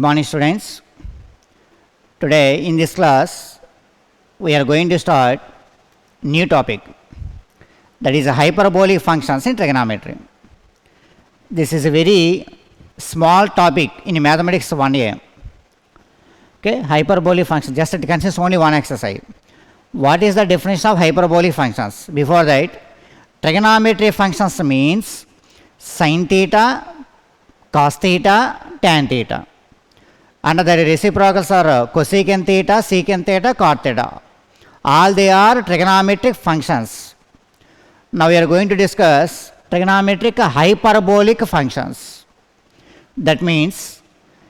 morning, students. Today in this class we are going to start new topic, that is hyperbolic functions in trigonometry. This is a very small topic in mathematics 1A. Okay, hyperbolic function, just it consists only one exercise. What is the definition of hyperbolic functions? Before that, trigonometry functions means sin theta, cos theta, tan theta. And the reciprocals are cosecant theta, secant theta, cot theta. All they are trigonometric functions. Now we are going to discuss trigonometric hyperbolic functions. That means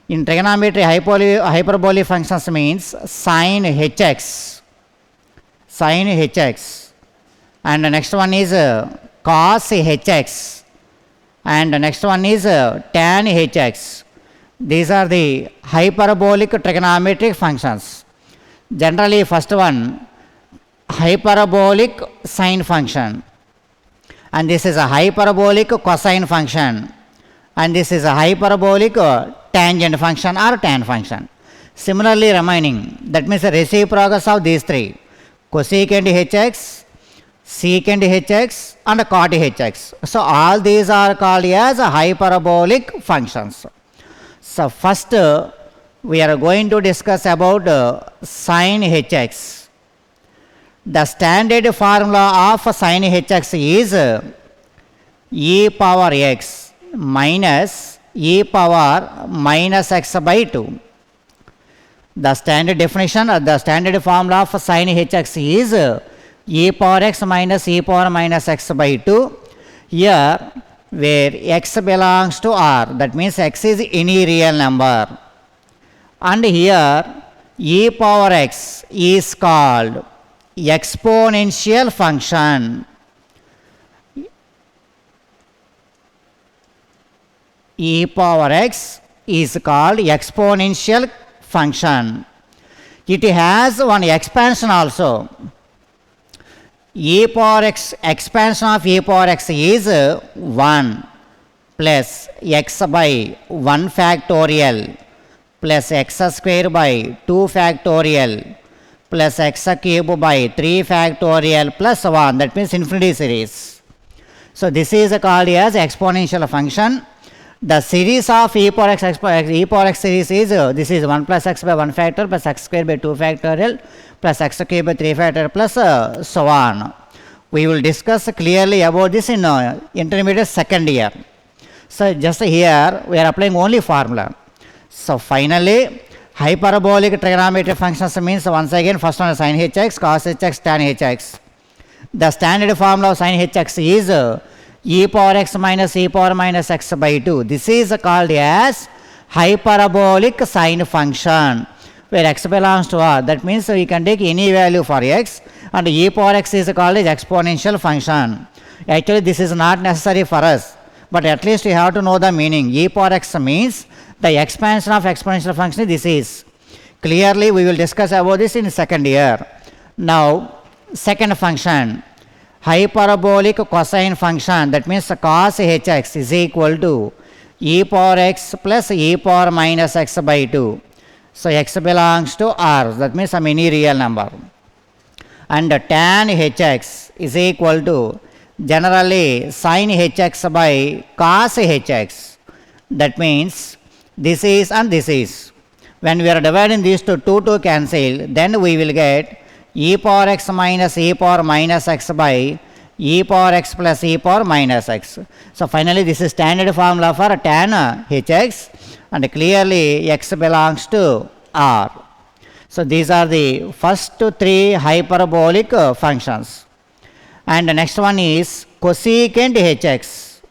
in trigonometry hyperbolic functions means sin hx, and the next one is cos hx, and the next one is tan hx. These are the hyperbolic trigonometric functions. Generally, first one, hyperbolic sine function, and this is a hyperbolic cosine function, and this is a hyperbolic tangent function or tan function. Similarly remaining, that means the reciprocals of these three, cosecant hx, secant hx and cot hx. So all these are called as hyperbolic functions. So first we are going to discuss about sin hx. The standard formula of sin hx is e power x minus e power minus x by 2. The standard definition, the standard formula of sin hx is e power x minus e power minus x by 2. Here where x belongs to R, that means x is any real number, and here e power x is called exponential function. E power x is called exponential function. It has one expansion also. E power x, expansion of e power x is 1 plus x by 1 factorial plus x square by 2 factorial plus x cube by 3 factorial plus 1, that means infinity series. So this is called as exponential function. The series of e power x series is this is 1 plus x by 1 factor plus x square by 2 factorial plus x cube by 3 factorial plus so on. We will discuss clearly about this in intermediate second year. So just here we are applying only formula. So finally, hyperbolic trigonometric functions means once again first one is sin hx, cos hx, tan hx. The standard formula of sin hx is e power x minus e power minus x by 2. This is called as hyperbolic sine function, where x belongs to R. That means we can take any value for x, and e power x is called as exponential function. Actually this is not necessary for us, but at least you have to know the meaning. E power x means the expansion of exponential function. This is clearly we will discuss about this in second year. Now second function, hyperbolic cosine function, that means cos hx is equal to e power x plus e power minus x by 2. So x belongs to R, that means some any real number. And tan hx is equal to generally sin hx by cos hx. That means this is and this is. When we are dividing these two to cancel, then we will get e power x minus e power minus x by e power x plus e power minus x. So finally this is standard formula for tan hx, and clearly x belongs to R. So these are the first three hyperbolic functions. And the next one is cosecant hx.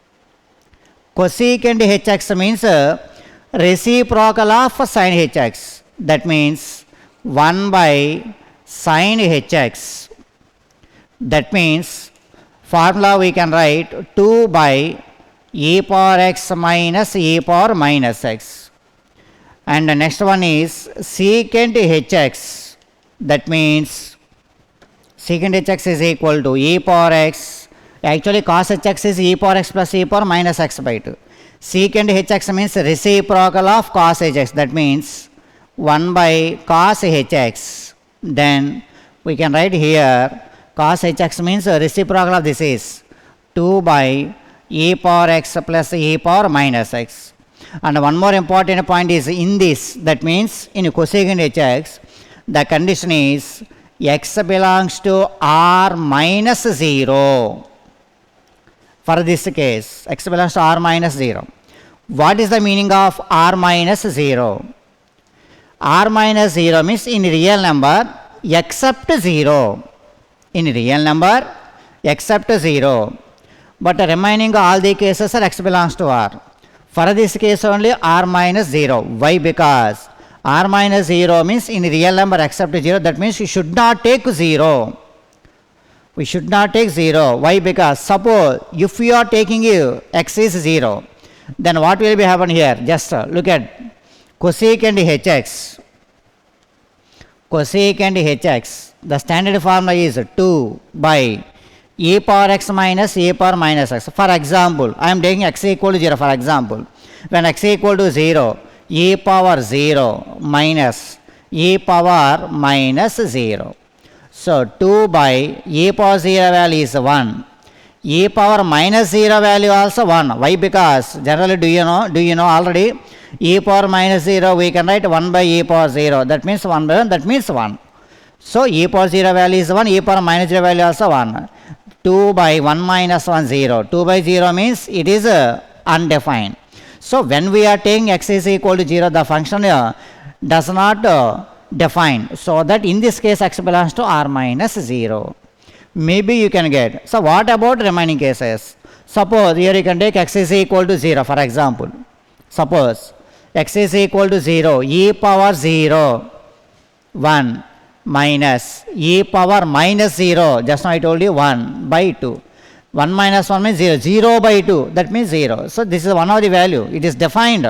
Cosecant hx means reciprocal of sin hx. That means 1 by sin hx. That means formula we can write 2 by e power x minus e power minus x. And the next one is secant hx. That means secant hx is equal to e power x. Actually cos hx is e power x plus e power minus x by 2. Secant hx means reciprocal of cos hx. That means 1 by cos hx. Then we can write here cos hx means reciprocal of this is 2 by e power x plus e power minus x. And one more important point is in this, that means in cosecant hx, the condition is x belongs to r minus 0. For this case, x belongs to r minus 0. What is the meaning of r minus 0? R minus 0 means in real number except 0. In real number except 0. But remaining all the cases are x belongs to r. For this case only r minus 0. Why? Because r minus 0 means in real number except 0. That means we should not take 0. We should not take 0. Why? Because suppose if we are taking x is 0, then what will be happen here? Just look at cosecant hx. Cosecant hx. The standard formula is 2 by e power x minus e power minus x. For example, I am taking x equal to 0 for example. When x equal to 0, e power 0 minus e power minus 0. So 2 by e power 0 value is 1. E power minus 0 value also 1. Why? Because generally do you know already e power minus 0 we can write 1 by e power 0. That means 1 by 1, that means 1. So e power 0 value is 1, e power minus 0 value also 1. 2 by 1 minus 1 0. 2 by 0 means it is undefined. So when we are taking x is equal to 0, the function does not define. So that in this case x belongs to r minus 0. Maybe you can get. So what about remaining cases? Suppose here you can take x is equal to 0 for example. Suppose x is equal to 0, e power 0 1 minus e power minus 0, just now I told you 1 by 2. 1 minus 1 means 0, 0 by 2, that means 0. So this is one of the value, it is defined,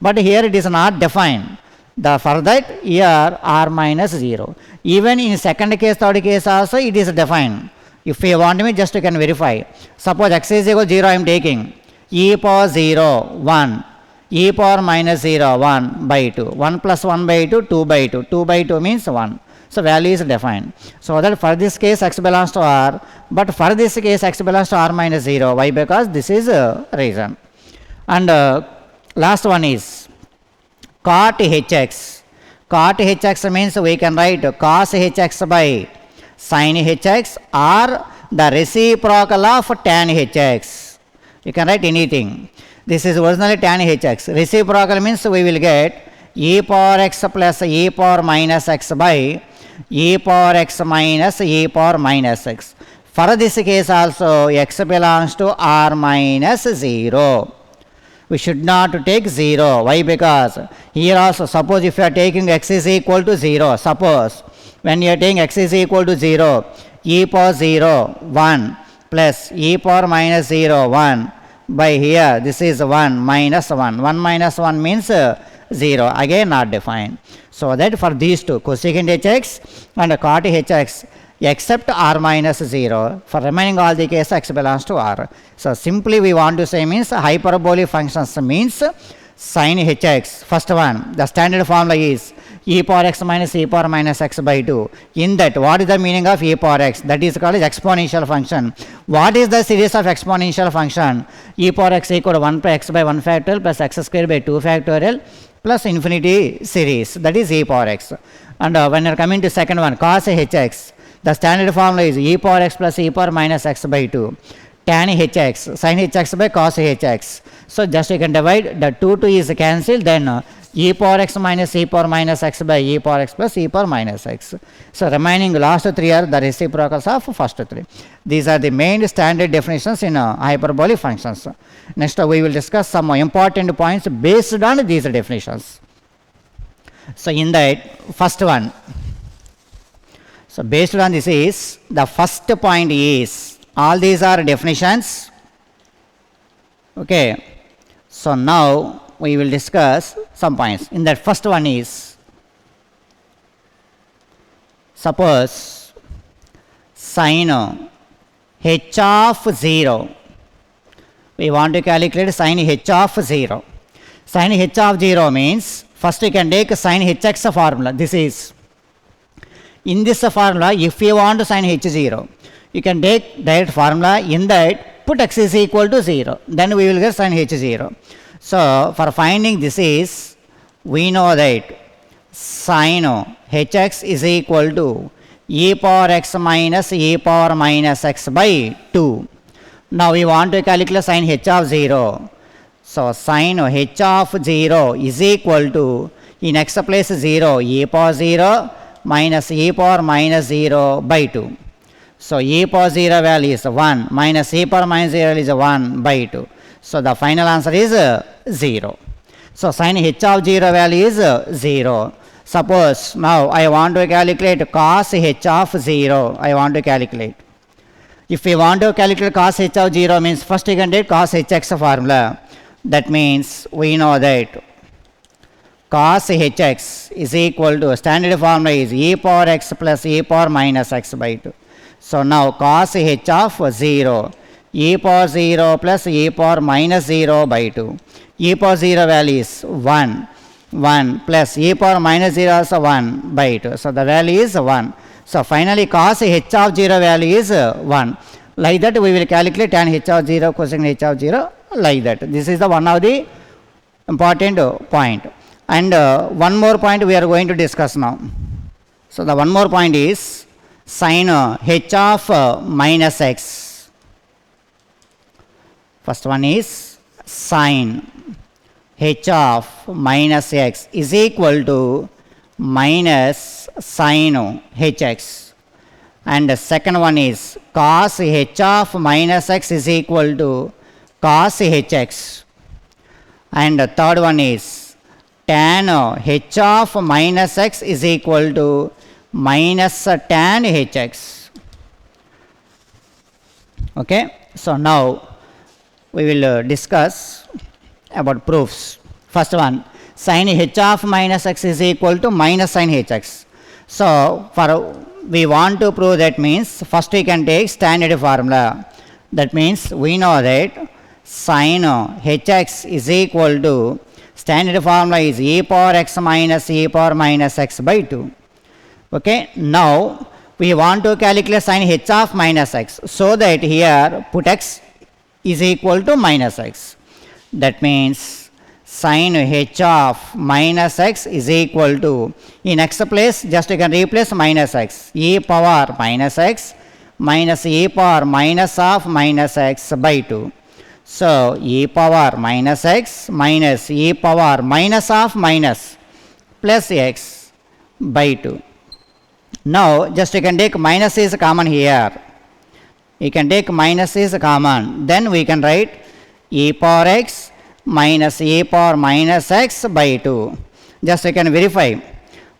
but here it is not defined. For that here r minus 0. Even in second case, third case also it is defined. If you want me, just you can verify. Suppose x is equal to 0 I am taking, e power 0 1, e power minus 0 1 by 2, 1 plus 1 by 2, 2 by 2, 2 by 2 means 1. So value is defined. So that for this case x belongs to r, but for this case x belongs to r minus 0. Why? Because this is a reason. And last one is cot hx. Cot hx means we can write cos hx by sin hx or the reciprocal of tan hx. You can write anything. This is originally tan hx. Reciprocal means we will get e power x plus e power minus x by e power x minus e power minus x. For this case also x belongs to r minus 0. We should not take 0. Why? Because here also suppose if you are taking x is equal to 0, suppose when you are taking x is equal to 0, e power 0 1 plus e power minus 0 1 by here this is 1 minus 1. 1 minus 1 means 0, again not defined. So that for these two, cosecant hx and cot hx, except r minus 0, for remaining all the cases x belongs to r. So simply we want to say means hyperbolic functions means sin hx. First one, the standard formula is e power x minus e power minus x by 2. In that, what is the meaning of e power x? That is called as exponential function. What is the series of exponential function? E power x equal to 1 by x by 1 factorial plus x square by 2 factorial plus infinity series, that is e power x. And when you are coming to second one, cos hx, the standard formula is e power x plus e power minus x by 2. Tan hx, sin hx by cos hx. So just you can divide, the 2 is cancelled, then e power x minus e power minus x by e power x plus e power minus x. So remaining last 3 are the reciprocals of first 3. These are the main standard definitions in hyperbolic functions. Next we will discuss some important points based on these definitions. So in that first one, so based on this is, the first point is, all these are definitions. Okay. So now we will discuss some points. In that first one is, suppose sin h of 0 We want to calculate sin h of 0. Sin h of 0 means first we can take sin hx formula. This is in this formula, if you want sin h0, you can take direct formula. In that, put x is equal to 0. Then we will get sin h0. So for finding this is, we know that sin hx is equal to e power x minus e power minus x by 2. Now we want to calculate sin h of 0. So sin h of 0 is equal to, in x place 0, e power 0 minus e power minus 0 by 2. So e power 0 value is 1 minus e power minus 0 is 1 by 2. So the final answer is 0. So sin h of 0 value is 0. Suppose now I want to calculate cos h of 0. I want to calculate. If we want to calculate cos h of 0 means first you can take cos hx formula. That means we know that cos hx is equal to, standard formula is e power x plus e power minus x by 2. So now cos h of 0, e power 0 plus e power minus 0 by 2. E power 0 value is 1, 1 plus e power minus 0 is 1 by 2. So the value is 1. So finally cos h of 0 value is 1. Like that we will calculate tan h of 0, cosine h of 0, like that. This is the one of the important point. And one more point we are going to discuss now. So the one more point is sin h of minus x. First one is sin h of minus x is equal to minus sin hx. And the second one is cos h of minus x is equal to cos hx. And the third one is tan h of minus x is equal to minus tan hx. Okay. So now we will discuss about proofs. First one, sin h of minus x is equal to minus sin hx. So for we want to prove that means first we can take standard formula. That means we know that sin hx is equal to, standard formula is e power x minus e power minus x by 2. Okay. Now we want to calculate sin h of minus x. So that here put x is equal to minus x. That means sin h of minus x is equal to, in x place just you can replace minus x, e power minus x minus e power minus of minus x by 2. So e power minus x minus e power minus of minus plus x by 2. Now just you can take minus is common here. You can take minus is common. Then we can write e power x minus e power minus x by 2. Just you can verify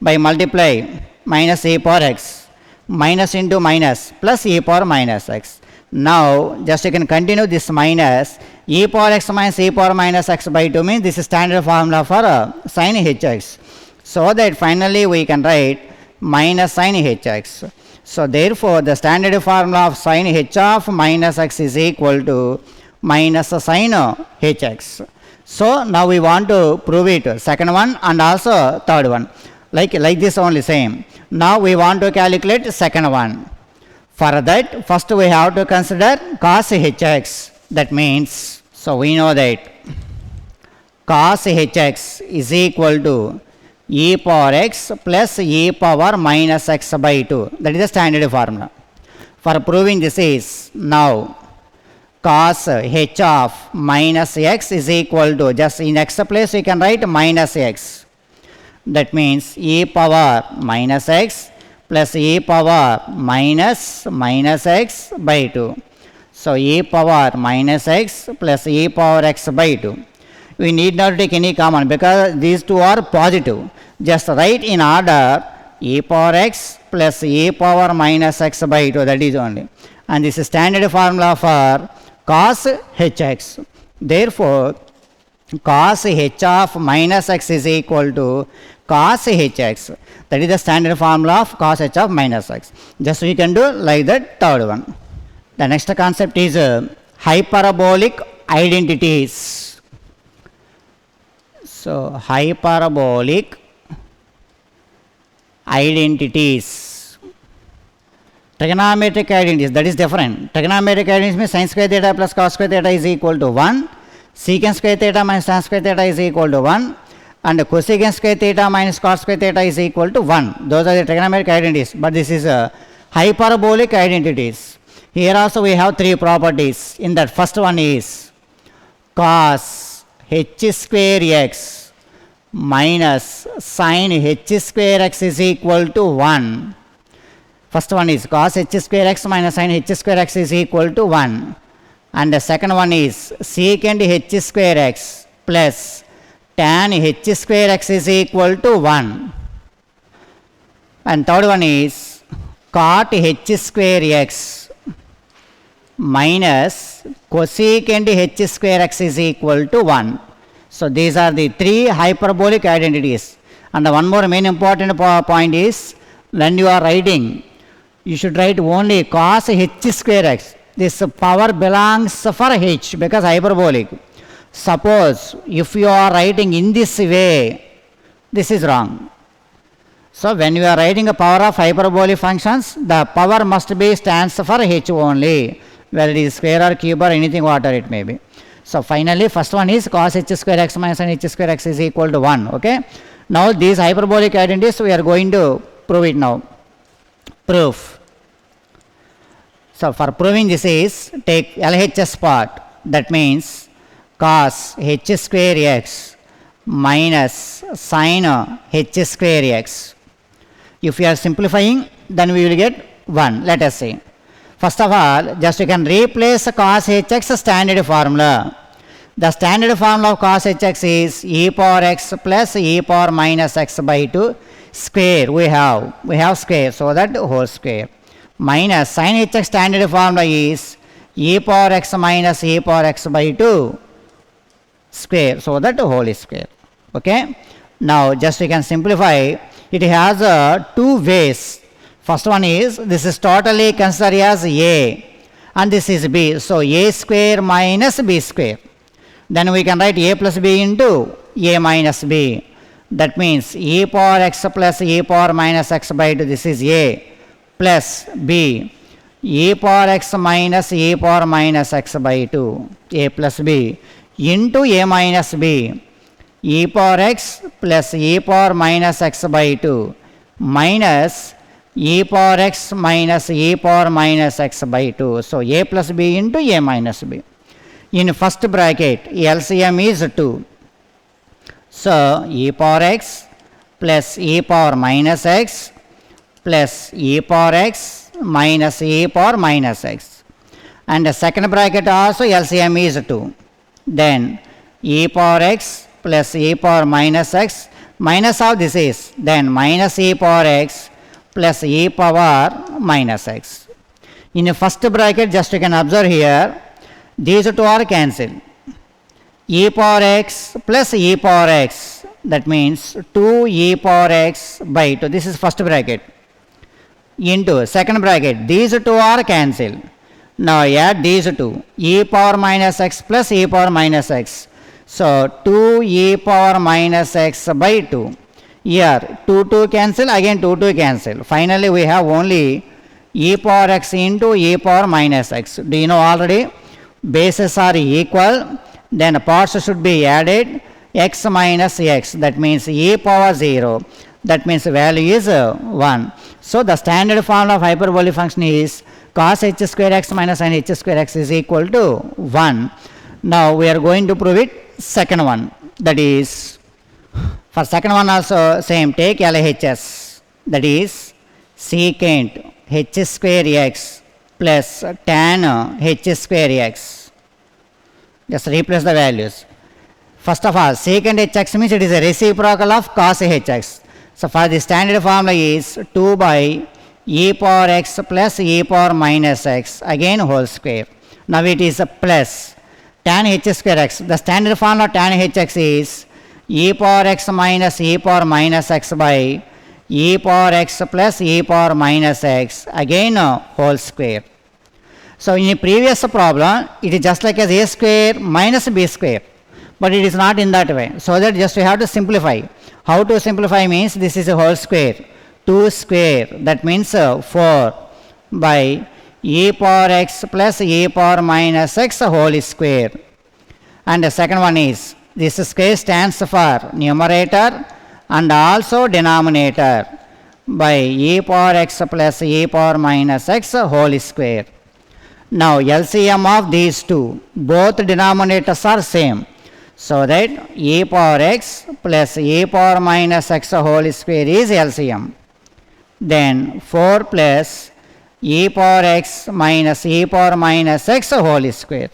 by multiply minus e power x, minus into minus plus e power minus x. Now just you can continue this minus, e power x minus e power minus x by 2 means this is standard formula for sin hx. So that finally we can write minus sin hx. So therefore the standard formula of sin h of minus x is equal to minus sin hx. So now we want to prove it, second one and also third one, like this only same. Now we want to calculate second one. For that first we have to consider cos hx. That means, so we know that cos hx is equal to e power x plus e power minus x by 2. That is the standard formula. For proving this is, now cos h of minus x is equal to, just in x place you can write minus x. That means e power minus x plus e power minus x by 2. So e power minus x plus e power x by 2. We need not take any common because these two are positive. Just write in order e power x plus e power minus x by 2, that is only. And this is standard formula for cos hx. Therefore cos h of minus x is equal to cos hx. That is the standard formula of cos h of minus x. Just we can do like that third one. The next concept is hyperbolic identities. So hyperbolic identities. Trigonometric identities, that is different. Trigonometric identities means sin square theta plus cos square theta is equal to 1. Secant square theta minus tan square theta is equal to 1. And cosecant square theta minus cos square theta is equal to 1. Those are the trigonometric identities. But this is hyperbolic identities. Here also we have three properties. In that first one is cos h square x minus sin h square x is equal to 1. First one is cos h square x minus sin h square x is equal to 1. And the second one is secant h square x plus tan h square x is equal to 1. And third one is cot h square x minus cosecant h square x is equal to 1. So these are the three hyperbolic identities. And one more main important point is when you are writing, you should write only cos h square x. This power belongs for h because hyperbolic. Suppose if you are writing in this way, this is wrong. So when you are writing a power of hyperbolic functions, the power must be stands for h only, whether it is square or cube or anything, whatever it may be. So finally first one is cos h square x minus sin h square x is equal to 1. Okay. Now these hyperbolic identities we are going to prove it now. Proof. So for proving this is take LHS part, that means cos h square x minus sin h square x. If we are simplifying, then we will get 1. Let us see. First of all, just you can replace cos hx standard formula. The standard formula of cos hx is e power x plus e power minus x by 2 square. We have square, so that whole square. Minus sin hx standard formula is e power x minus e power x by 2 square, so that whole square. Okay. Now just you can simplify. It has two ways. First one is this is totally considered as a and this is b. So a square minus b square. Then we can write a plus b into a minus b. That means e power x plus e power minus x by 2, this is a, plus b e power x minus e power minus x by 2, a plus b, into a minus b, e power x plus e power minus x by 2 minus e power x minus e power minus x by 2. So a plus b into a minus b. In first bracket LCM is 2. So e power x plus e power minus x plus e power x minus e power minus x. And the second bracket also LCM is 2. Then e power x plus e power minus x, minus of this is then minus e power x plus e power minus x. In the first bracket, just you can observe here, these two are cancelled. E power x plus e power x, that means 2 e power x by 2. This is first bracket. Into second bracket, these two are cancelled. Now add these two, e power minus x plus e power minus x. So 2 e power minus x by 2. Here 2 cancel, again 2 cancel. Finally we have only e power x into e power minus x. Do you know already? Bases are equal, then parts should be added, x minus x, that means e power 0, that means value is 1. So the standard formula of hyperbolic function is cos h square x minus sin h square x is equal to 1. Now we are going to prove it second one, that is for second one also same, take LHS, that is secant h square x plus tan h square x. Just replace the values. First of all, secant hx means it is a reciprocal of cos hx. So for the standard formula is 2 by e power x plus e power minus x, again whole square. Now it is a plus tan h square x. The standard formula of tan hx is e power x minus e power minus x by e power x plus e power minus x, again whole square. So in a previous problem, it is just like as a square minus b square, but it is not in that way. So that just we have to simplify. How to simplify means this is a whole square, 2 square, that means 4 by e power x plus e power minus x whole square. And the second one is, this square stands for numerator and also denominator by e power x plus e power minus x whole square. Now LCM of these two, both denominators are same. So that e power x plus e power minus x whole square is LCM. Then 4 plus e power x minus e power minus x whole square.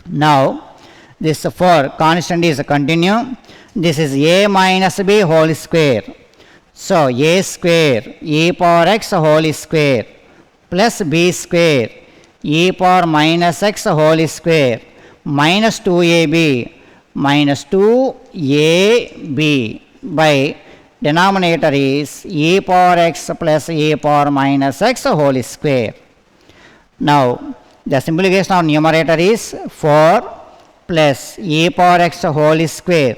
Now this 4 constant is continue. This is a minus b whole square. So a square e power x whole square plus b square e power minus x whole square minus 2ab minus 2ab by denominator is e power x plus e power minus x whole square. Now the simplification of numerator is 4 plus e power x whole square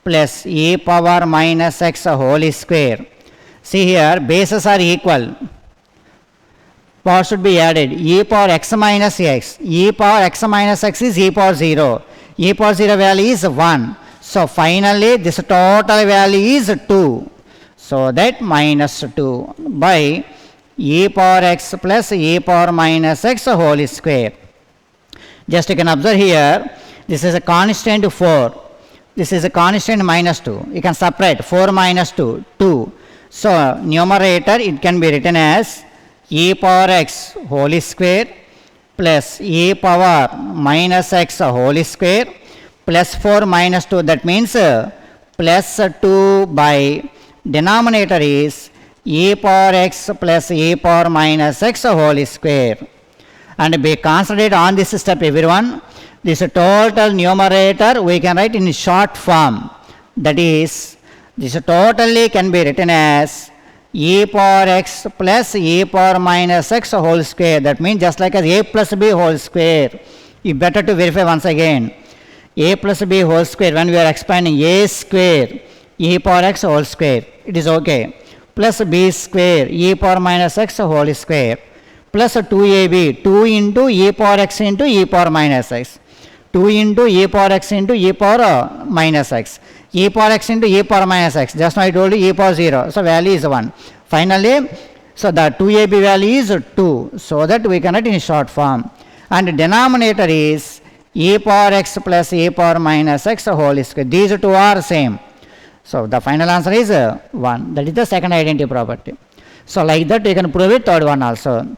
plus e power minus x whole square. See here, bases are equal. What should be added? E power x minus x. E power x minus x is e power 0. E power 0 value is 1. So finally this total value is 2. So that minus 2 by e power x plus e power minus x whole square. Just you can observe here, this is a constant 4. This is a constant minus 2. You can separate 4 minus 2, 2. So numerator it can be written as e power x whole square plus e power minus x whole square plus 4 minus 2, that means plus 2 by denominator is e power x plus e power minus x whole square. And be concentrated on this step everyone. This total numerator we can write in short form, that is this totally can be written as e power x plus e power minus x whole square. That means just like as a plus b whole square. You better to verify once again. A plus b whole square, when we are expanding a square e power x whole square, it is okay, plus b square e power minus x whole square plus 2ab, 2 into e power x into e power minus x, 2 into e power x into e power minus x, e power x into e power minus x. Just now I told you e power 0, so value is 1. Finally, so the 2ab value is 2, so that we can write in short form. And denominator is e power x plus e power minus x whole square. These two are same. So the final answer is 1. That is the second identity property. So like that you can prove it third one also.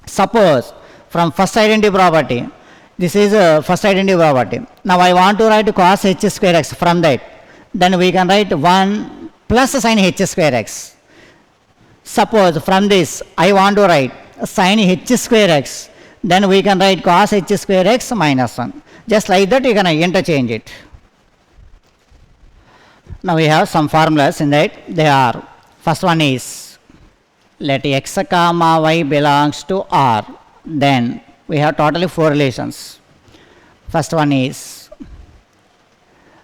Suppose from first identity property, this is first identity property. Now I want to write cos h square x from that. Then we can write 1 plus sin h square x. Suppose from this I want to write sin h square x. Then we can write cos h square x minus 1. Just like that you can interchange it. Now we have some formulas in that. They are, first one is, let x comma y belongs to R. Then we have totally 4 relations. First one is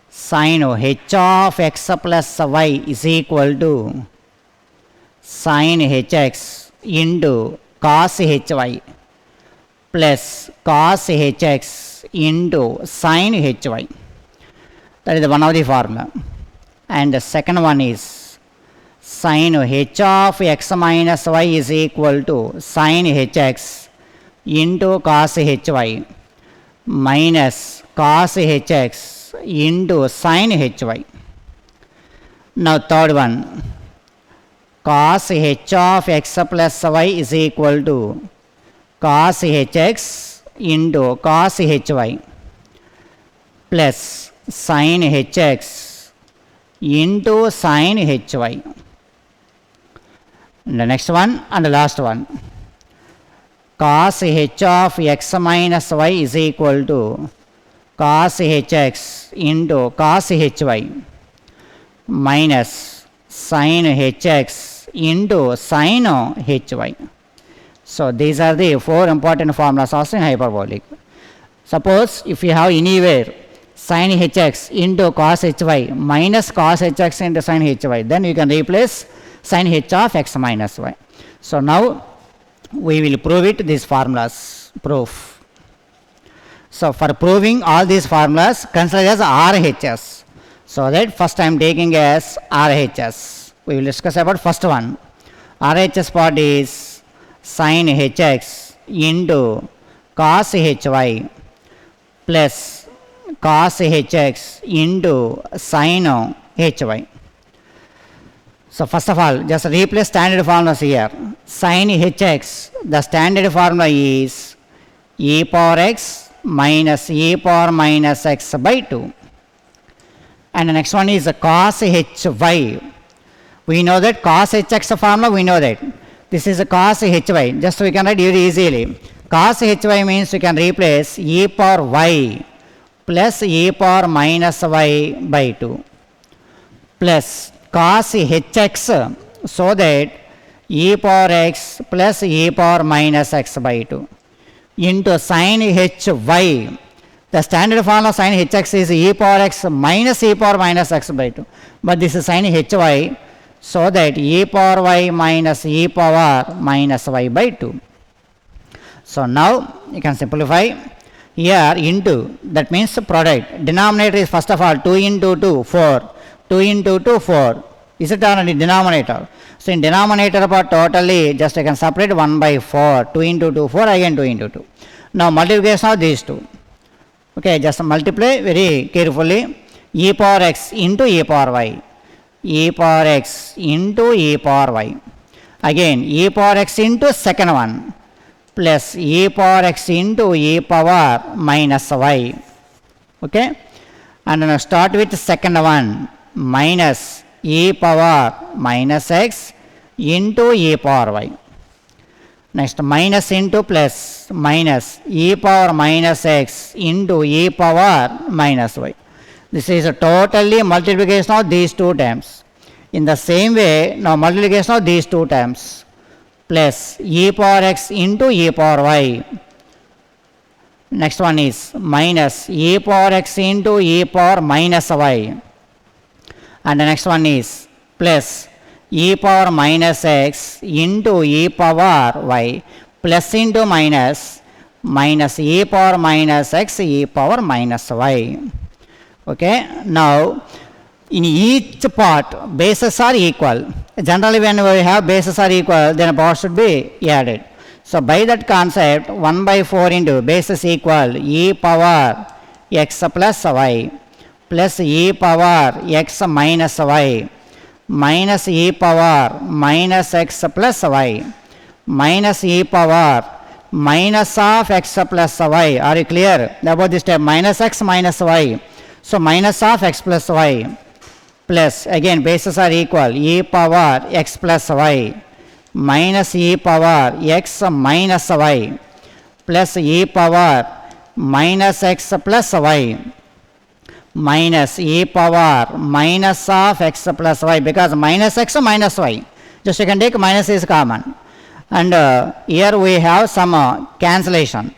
sin h of x plus y is equal to sin hx into cos hy plus cos hx into sin hy. That is one of the formula. And the second one is sin h of x minus y is equal to sin hx into cos hy minus cos hx into sin hy. Now third one, cos h of x plus y is equal to cos hx into cos hy plus sin hx into sin hy. And the next one and the last one, cos h of x minus y is equal to cos hx into cos hy minus sin hx into sin hy. So these are the four important formulas also in hyperbolic. Suppose if you have anywhere sin hx into cos hy minus cos hx into sin hy, then you can replace sin h of x minus y. So now we will prove it, these formulas, proof. So for proving all these formulas, consider as RHS. So that first I am taking as RHS. We will discuss about first one. RHS part is sin hx into cos hy plus cos hx into sin hy. So first of all, just replace standard formulas here. Sin hx, the standard formula is e power x minus e power minus x by 2. And the next one is cos hy. We know that cos hx formula, we know that. This is cos hy. Just we can write very easily. Cos hy means we can replace e power y plus e power minus y by 2 plus cos hx, so that e power x plus e power minus x by 2 into sin hy. The standard formula sin hx is e power x minus e power minus x by 2. But this is sin hy, so that e power y minus e power minus y by 2. So now you can simplify. Here into, that means product. Denominator is first of all 2 into 2, 4. 2 into 2, 4. Is it on the denominator? So in denominator part totally, just I can separate 1 by 4. 2 into 2, 4, again 2 into 2. Now multiplication of these two. Okay, just multiply very carefully. E power x into e power y. E power x into e power y. Again e power x into second one plus e power x into e power minus y. Okay, and now start with second one minus e power minus x into e power y. Next minus into plus minus e power minus x into e power minus y. This is a totally multiplication of these two terms. In the same way, now multiplication of these two terms plus e power x into e power y. Next one is minus e power x into e power minus y. And the next one is plus e power minus x into e power y plus into minus minus e power minus x e power minus y. Okay, now in each part bases are equal. Generally when we have bases are equal, then part should be added. So by that concept, 1 by 4 into bases equal e power x plus y plus e power x minus y minus e power minus x plus y minus e power minus of x plus y. Are you clear about this step? Minus x minus y. So minus of x plus y plus, again bases are equal, e power x plus y minus e power x minus y plus e power minus x plus y minus e power minus of x plus y, because minus x minus y, just you can take minus is common. And here we have some cancellation.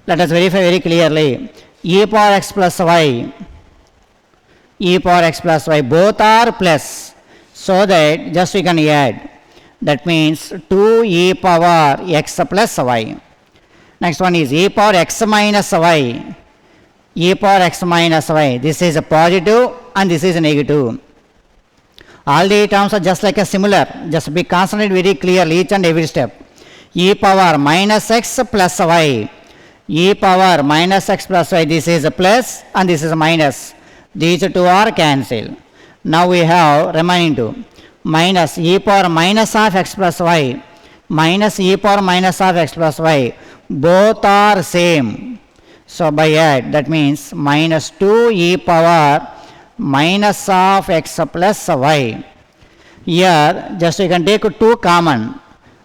Let us verify very clearly. E power x plus y, e power x plus y, both are plus, so that just we can add. That means 2 e power x plus y. Next one is e power x minus y. E power x minus y. This is a positive and this is a negative. All the terms are just like a similar. Just be concentrated very clearly each and every step. E power minus x plus y. E power minus x plus y. This is a plus and this is a minus. These two are cancelled. Now we have remaining two. Minus e power minus of x plus y minus e power minus of x plus y, both are same. So by add, that means minus 2 e power minus of x plus y. Here just you can take 2 common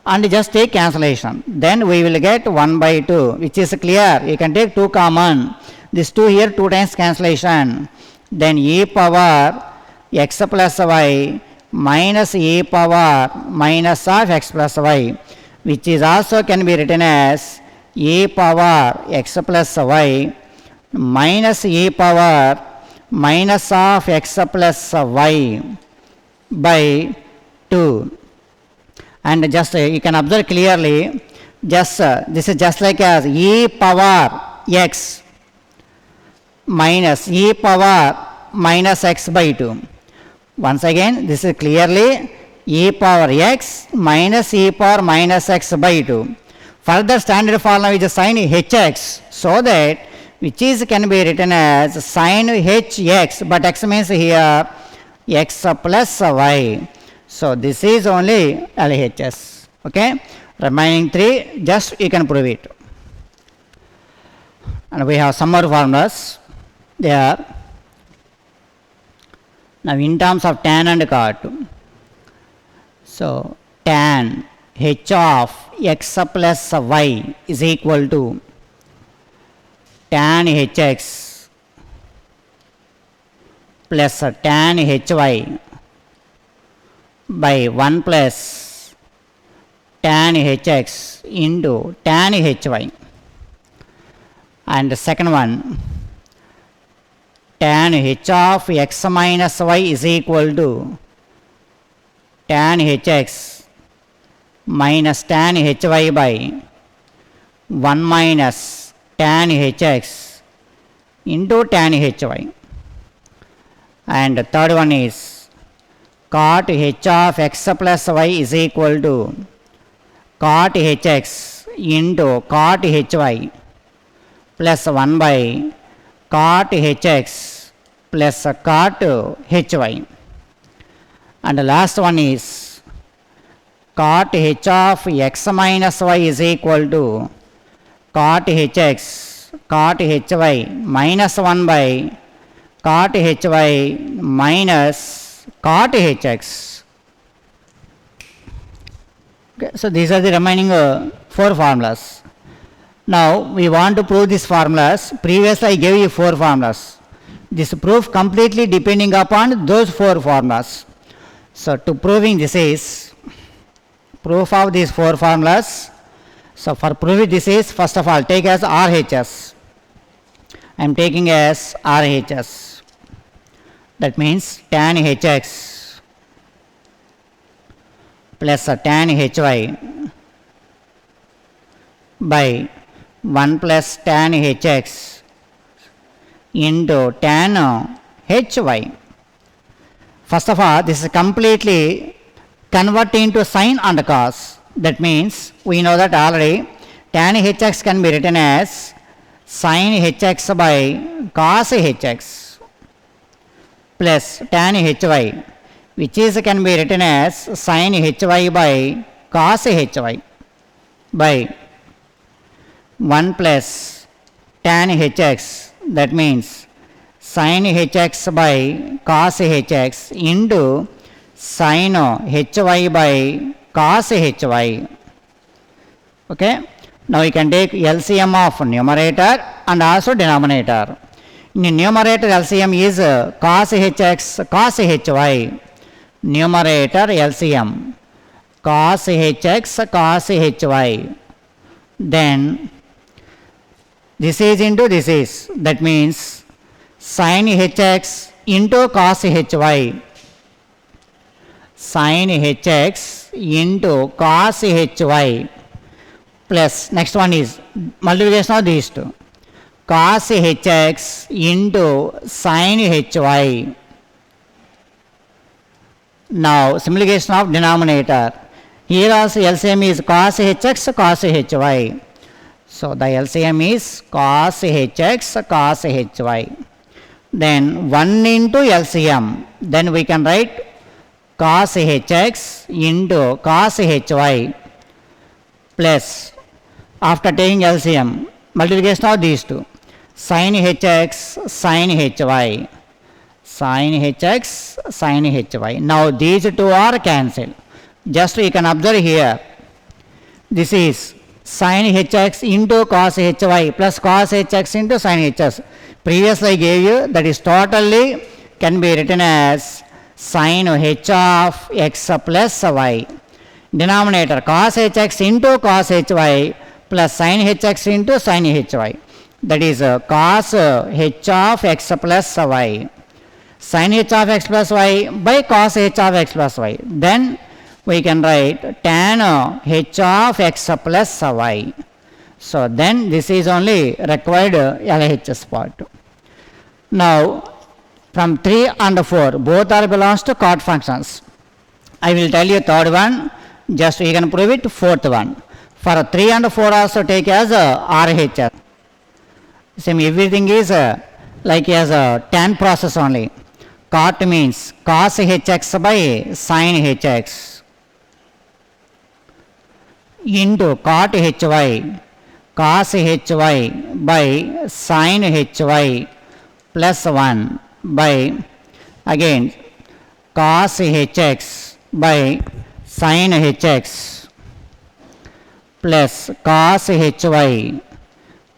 and just take cancellation. Then we will get 1 by 2, which is clear. You can take 2 common. This 2 here 2 times cancellation. Then e power x plus y minus e power minus of x plus y. which is also can be written as e power x plus y minus e power minus of x plus y by 2. And just you can observe clearly, just this is just like as e power x minus e power minus x by 2. Once again, this is clearly e power x minus e power minus x by 2. Further standard formula is sin hx, so that which is can be written as sin hx, but x means here x plus y. So this is only LHS. Okay, remaining 3 just you can prove it. And we have some more formulas there. Now in terms of tan and cot, so tan h of x plus y is equal to tan hx plus tan hy by 1 plus tan hx into tan hy. And the second one, tan h of x minus y is equal to tan hx minus tan hy by 1 minus tan hx into tan hy. And the third one is cot h of x plus y is equal to cot hx into cot hy plus 1 by cot hx plus cot hy. And the last one is cot h of x minus y is equal to cot hx cot hy minus 1 by cot hy minus cot hx. Okay, so these are the remaining 4 formulas. Now we want to prove these formulas. Previously I gave you 4 formulas. This proof completely depending upon those 4 formulas. So to proving this is proof of these 4 formulas. So for proving this is, first of all take as RHS. I am taking as RHS. That means tan hx plus tan hy by 1 plus tan hx into tan hy. First of all, this is completely converted into sin and cos. That means we know that already tan hx can be written as sin hx by cos hx plus tan hy, which is can be written as sin hy by cos hy by 1 plus tan hx, that means sin hx by cos hx into sin hy by cos hy. Okay, now you can take LCM of numerator and also denominator. In numerator LCM is cos hx cos hy, numerator LCM cos hx cos hy, then this is into this is, that means sin hx into cos hy, sin hx into cos hy plus next one is multiplication of these two, cos hx into sin hy. Now simplification of denominator, here also LCM is cos hx cos hy. So the LCM is cos hx cos hy. Then 1 into LCM, then we can write cos hx into cos hy plus, after taking LCM, multiplication of these two, sin hx sin hy, sin hx sin hy. Now these two are cancelled. Just you can observe here, this is sin hx into cos hy plus cos hx into sin hx. Previously I gave you, that is totally can be written as sin h of x plus y. denominator cos hx into cos hy plus sin hx into sin hy. That is cos h of x plus y. Sin h of x plus y by cos h of x plus y. Then we can write tan h of x plus y. So then this is only required LHS part. Now from 3 and 4 both are belongs to chord functions. I will tell you third one, just you can prove it fourth one. For 3 and 4 also take as RHS. Same everything is like as a tan process only. Cot means cos hx by sin hx into cot hy cos hy by sin hy plus 1 by again cos hx by sin hx plus cos hy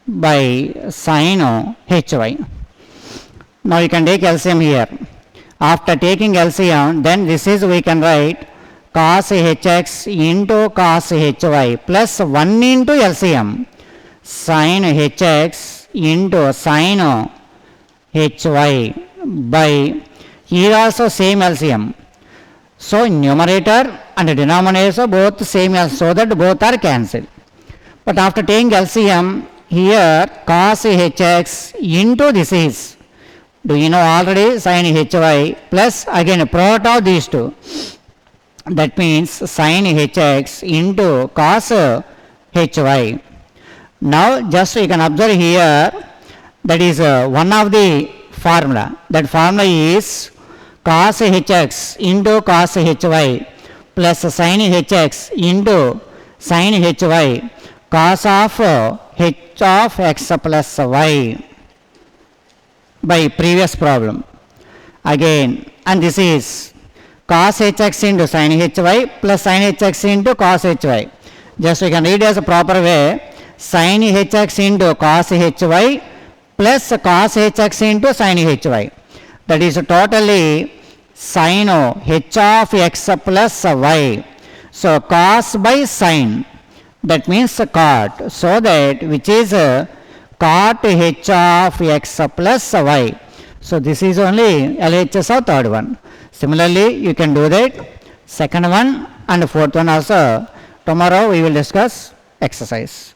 by sin hy. Now you can take LCM here. After taking LCM, then this is we can write cos hx into cos hy plus 1 into LCM sin hx into sin hy by here also same LCM. So numerator and denominator both same, so that both are cancelled. But after taking LCM, here cos hx into this is, do you know already, sin hy plus again product of these two. That means sin hx into cos hy. Now just you can observe here, that is one of the formula. That formula is cos hx into cos hy plus sin hx into sin hy cos of h of x plus y by previous problem. Again, and this is cos hx into sin hy plus sin hx into cos hy. Just we can read as a proper way, sin hx into cos hy plus cos hx into sin hy. That is totally sin h of x plus y. So cos by sin, that means cot. So that which is cot h of x plus y. So this is only LHS of third one. Similarly, you can do that second one and fourth one also. Tomorrow we will discuss exercise.